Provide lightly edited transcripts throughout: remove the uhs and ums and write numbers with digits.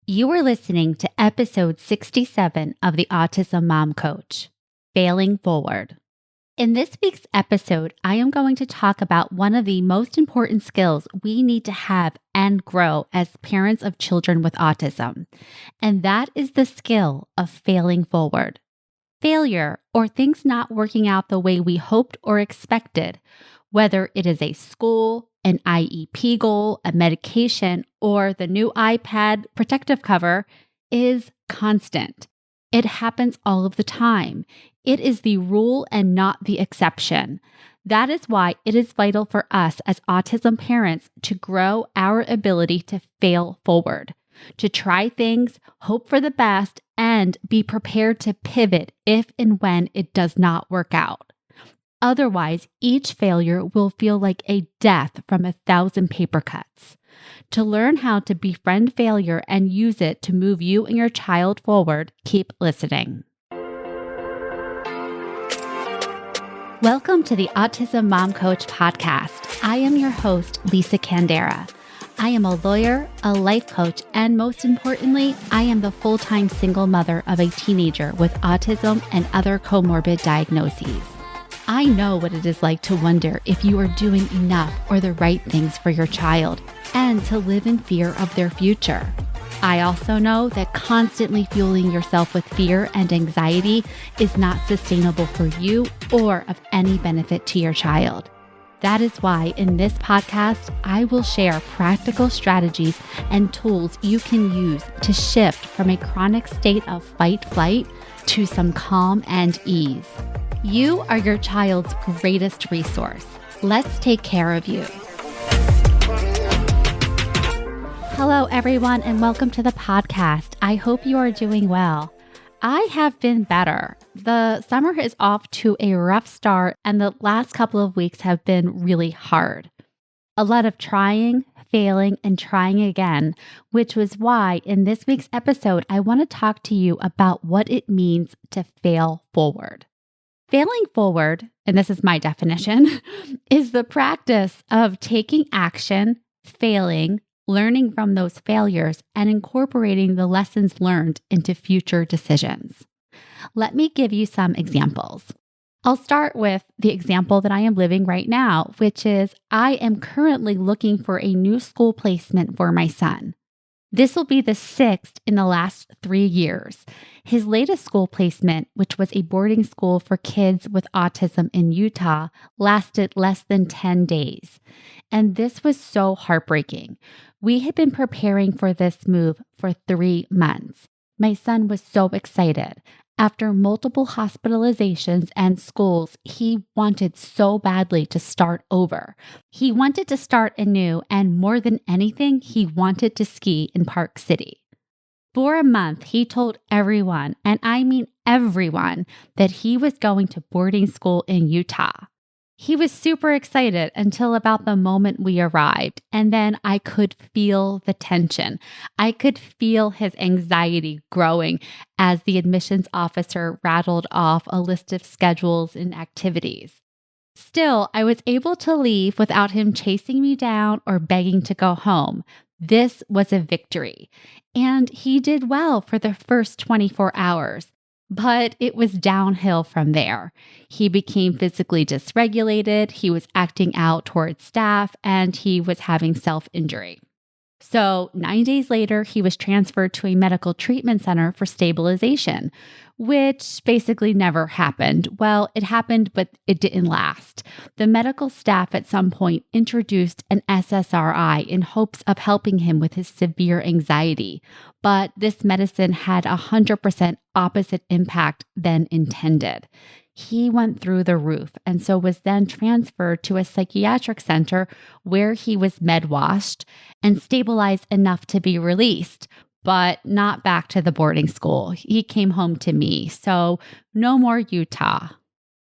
You are listening to episode 67 of the Autism Mom Coach, Failing Forward. In this week's episode, I am going to talk about one of the most important skills we need to have and grow as parents of children with autism, and that is the skill of failing forward. Failure, or things not working out the way we hoped or expected, whether it is a school, an IEP goal, a medication, or the new iPad protective cover, is constant. It happens all of the time. It is the rule and not the exception. That is why it is vital for us as autism parents to grow our ability to fail forward, to try things, hope for the best, and be prepared to pivot if and when it does not work out. Otherwise, each failure will feel like a death from 1,000 paper cuts. To learn how to befriend failure and use it to move you and your child forward, keep listening. Welcome to the Autism Mom Coach podcast. I am your host, Lisa Candera. I am a lawyer, a life coach, and most importantly, I am the full-time single mother of a teenager with autism and other comorbid diagnoses. I know what it is like to wonder if you are doing enough or the right things for your child and to live in fear of their future. I also know that constantly fueling yourself with fear and anxiety is not sustainable for you or of any benefit to your child. That is why in this podcast, I will share practical strategies and tools you can use to shift from a chronic state of fight-flight to some calm and ease. You are your child's greatest resource. Let's take care of you. Hello, everyone, and welcome to the podcast. I hope you are doing well. I have been better. The summer is off to a rough start, and the last couple of weeks have been really hard. A lot of trying, failing, and trying again, which was why in this week's episode, I want to talk to you about what it means to fail forward. Failing forward, and this is my definition, is the practice of taking action, failing, learning from those failures, and incorporating the lessons learned into future decisions. Let me give you some examples. I'll start with the example that I am living right now, which is I am currently looking for a new school placement for my son. This will be the 6th in the last 3 years. His latest school placement, which was a boarding school for kids with autism in Utah, lasted less than 10 days. And this was so heartbreaking. We had been preparing for this move for 3 months. My son was so excited. After multiple hospitalizations and schools, he wanted so badly to start over. He wanted to start anew, and more than anything, he wanted to ski in Park City. For a month, he told everyone, and I mean everyone, that he was going to boarding school in Utah. He was super excited until about the moment we arrived, and then I could feel the tension. I could feel his anxiety growing as the admissions officer rattled off a list of schedules and activities. Still, I was able to leave without him chasing me down or begging to go home. This was a victory, and he did well for the first 24 hours. But it was downhill from there. He became physically dysregulated, he was acting out towards staff, and he was having self-injury. So 9 days later, he was transferred to a medical treatment center for stabilization, which basically never happened. Well, it happened, but it didn't last. The medical staff at some point introduced an SSRI in hopes of helping him with his severe anxiety, but this medicine had 100% opposite impact than intended. He went through the roof and so was then transferred to a psychiatric center where he was med-washed and stabilized enough to be released, but not back to the boarding school. He came home to me, so no more Utah.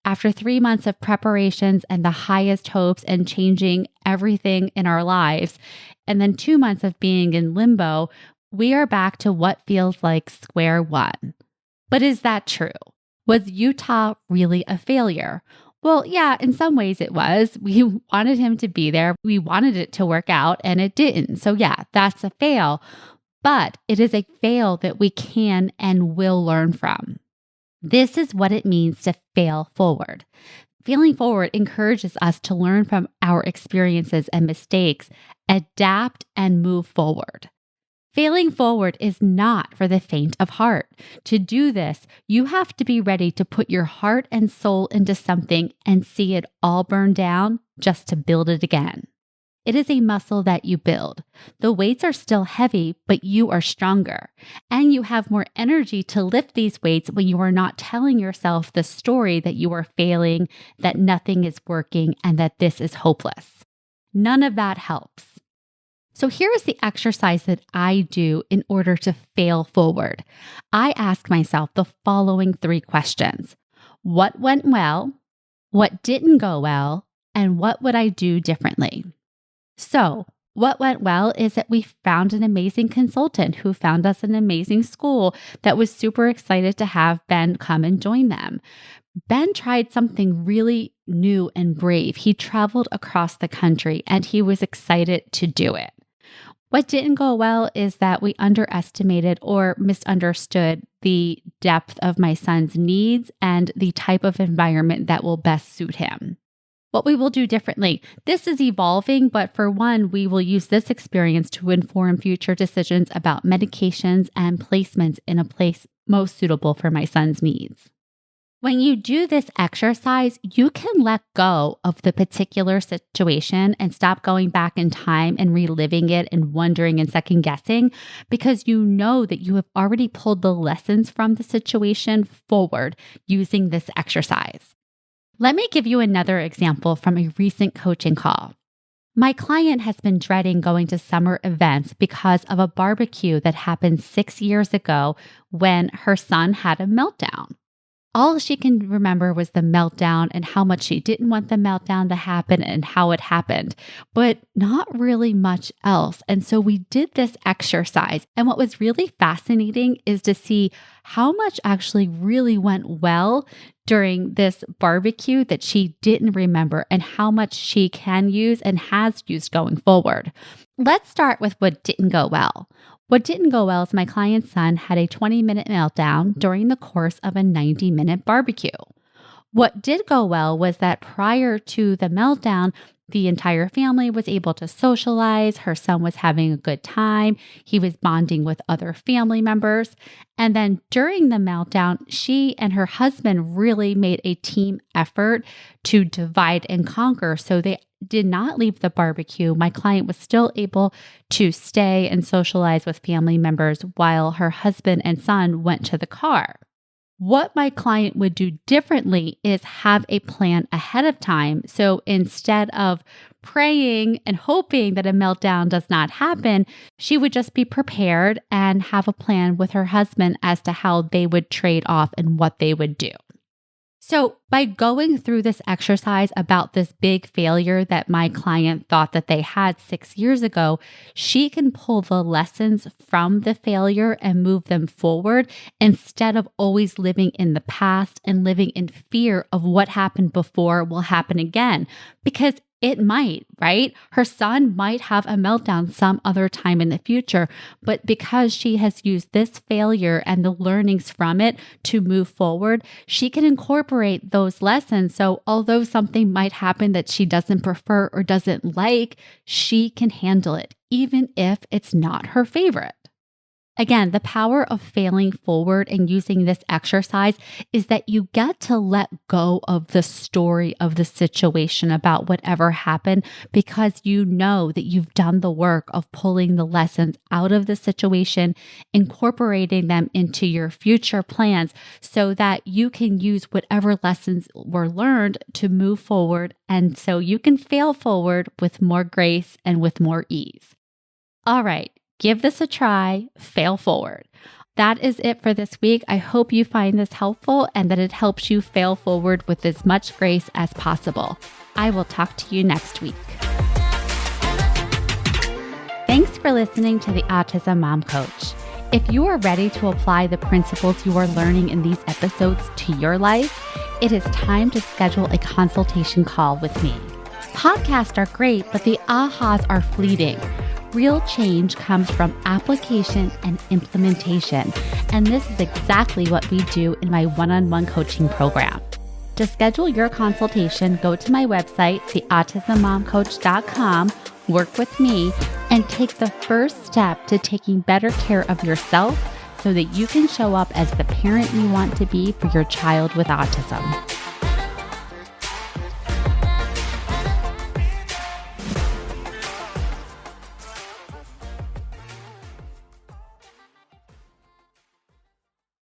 After 3 months of preparations and the highest hopes and changing everything in our lives, and then 2 months of being in limbo, we are back to what feels like square one. But is that true? Was Utah really a failure? Well, yeah, in some ways it was. We wanted him to be there. We wanted it to work out and it didn't. So yeah, that's a fail. but it is a fail that we can and will learn from. This is what it means to fail forward. Failing forward encourages us to learn from our experiences and mistakes, adapt, and move forward. Failing forward is not for the faint of heart. To do this, you have to be ready to put your heart and soul into something and see it all burn down just to build it again. It is a muscle that you build. The weights are still heavy, but you are stronger. And you have more energy to lift these weights when you are not telling yourself the story that you are failing, that nothing is working, and that this is hopeless. None of that helps. So here is the exercise that I do in order to fail forward. I ask myself the following 3 questions. What went well? What didn't go well? And what would I do differently? So what went well is that we found an amazing consultant who found us an amazing school that was super excited to have Ben come and join them. Ben tried something really new and brave. He traveled across the country and he was excited to do it. What didn't go well is that we underestimated or misunderstood the depth of my son's needs and the type of environment that will best suit him. What we will do differently. This is evolving, but for one, we will use this experience to inform future decisions about medications and placements in a place most suitable for my son's needs. When you do this exercise, you can let go of the particular situation and stop going back in time and reliving it and wondering and second guessing, because you know that you have already pulled the lessons from the situation forward using this exercise. Let me give you another example from a recent coaching call. My client has been dreading going to summer events because of a barbecue that happened 6 years ago when her son had a meltdown. All she can remember was the meltdown and how much she didn't want the meltdown to happen and how it happened, but not really much else. And so we did this exercise. And what was really fascinating is to see how much actually really went well during this barbecue that she didn't remember and how much she can use and has used going forward. Let's start with what didn't go well. What didn't go well is my client's son had a 20-minute meltdown during the course of a 90-minute barbecue. What did go well was that prior to the meltdown, the entire family was able to socialize. Her son was having a good time. He was bonding with other family members. And then during the meltdown, she and her husband really made a team effort to divide and conquer. So they did not leave the barbecue. My client was still able to stay and socialize with family members while her husband and son went to the car. What my client would do differently is have a plan ahead of time. So instead of praying and hoping that a meltdown does not happen, she would just be prepared and have a plan with her husband as to how they would trade off and what they would do. So by going through this exercise about this big failure that my client thought that they had 6 years ago, she can pull the lessons from the failure and move them forward instead of always living in the past and living in fear of what happened before will happen again. Because it might, right? Her son might have a meltdown some other time in the future, but because she has used this failure and the learnings from it to move forward, she can incorporate those lessons. So although something might happen that she doesn't prefer or doesn't like, she can handle it, even if it's not her favorite. Again, the power of failing forward and using this exercise is that you get to let go of the story of the situation about whatever happened because you know that you've done the work of pulling the lessons out of the situation, incorporating them into your future plans so that you can use whatever lessons were learned to move forward. And so you can fail forward with more grace and with more ease. All right. Give this a try, fail forward. That is it for this week. I hope you find this helpful and that it helps you fail forward with as much grace as possible. I will talk to you next week. Thanks for listening to the Autism Mom Coach. If you are ready to apply the principles you are learning in these episodes to your life, it is time to schedule a consultation call with me. Podcasts are great, but the ahas are fleeting. Real change comes from application and implementation, and this is exactly what we do in my one-on-one coaching program. To schedule your consultation, go to my website, theautismmomcoach.com, work with me, and take the first step to taking better care of yourself so that you can show up as the parent you want to be for your child with autism.